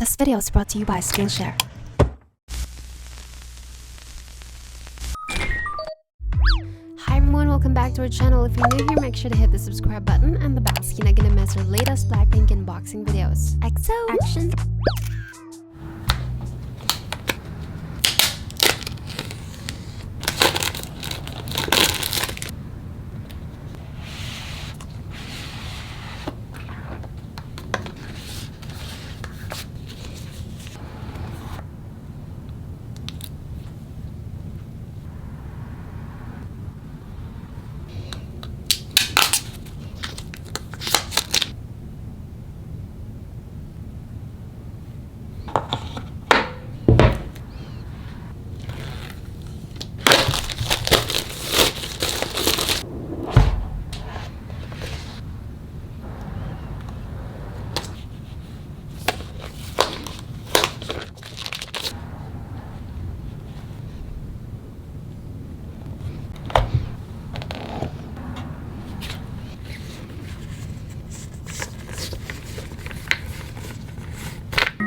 This video is brought to you by Skillshare. Hi everyone, welcome back to our channel. If you're new here, make sure to hit the subscribe button and the bell so you're not gonna miss our latest Blackpink unboxing videos. EXO action!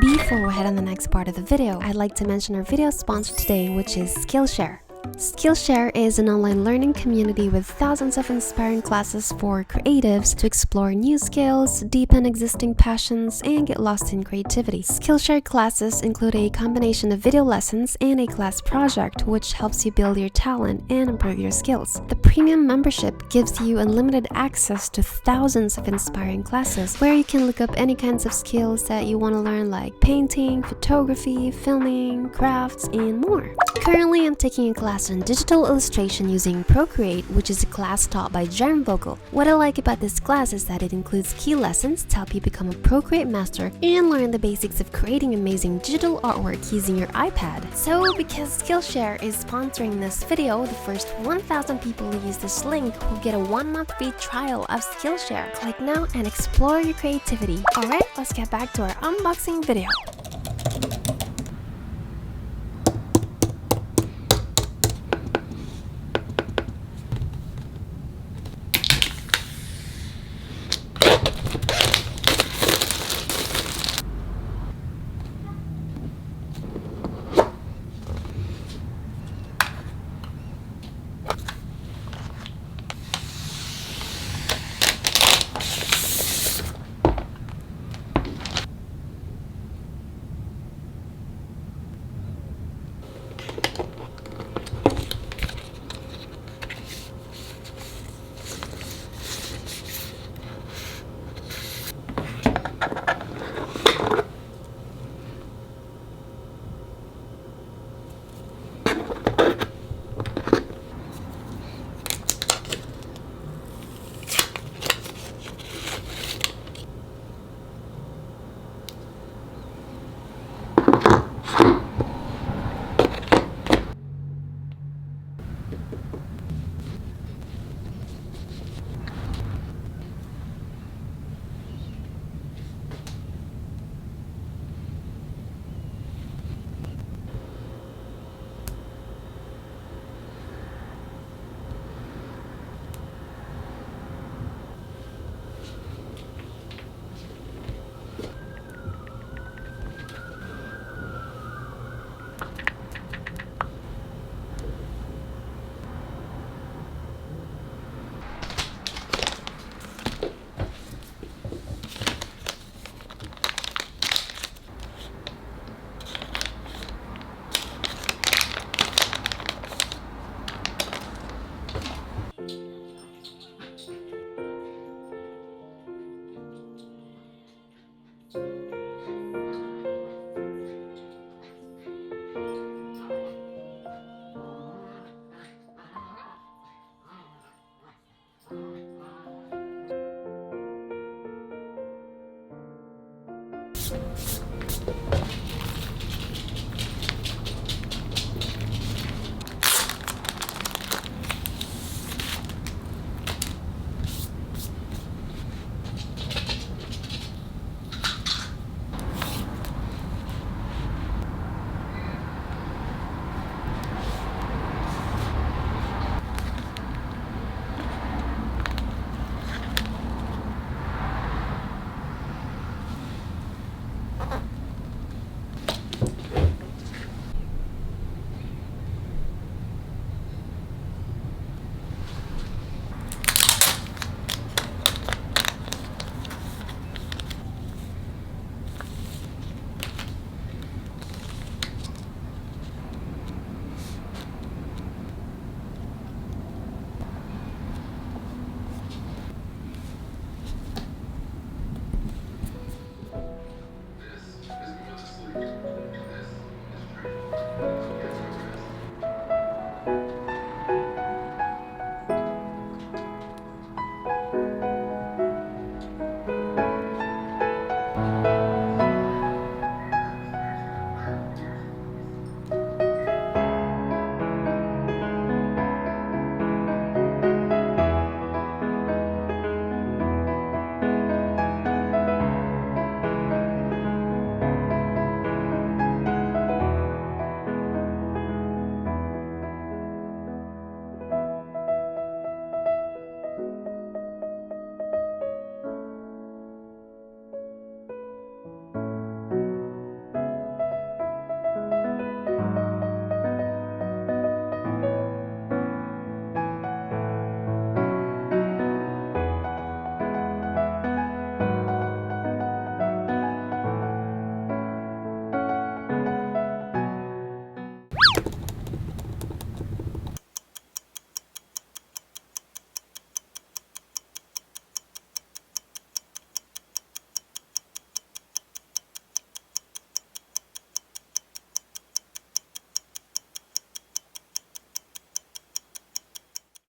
Before we head on the next part of the video, I'd like to mention our video sponsor today, which is Skillshare. Skillshare is an online learning community with thousands of inspiring classes for creatives to explore new skills, deepen existing passions, and get lost in creativity. Skillshare classes include a combination of video lessons and a class project, which helps you build your talent and improve your skills. The premium membership gives you unlimited access to thousands of inspiring classes, where you can look up any kinds of skills that you want to learn, like painting, photography, filming, crafts, and more. Currently, I'm taking a class on digital illustration using Procreate, which is a class taught by Jerem Vogel. What I like about this class is that it includes key lessons to help you become a Procreate master and learn the basics of creating amazing digital artwork using your iPad. So, because Skillshare is sponsoring this video, the first 1,000 people who use this link will get a 1-month free trial of Skillshare. Click now and explore your creativity. Alright, let's get back to our unboxing video.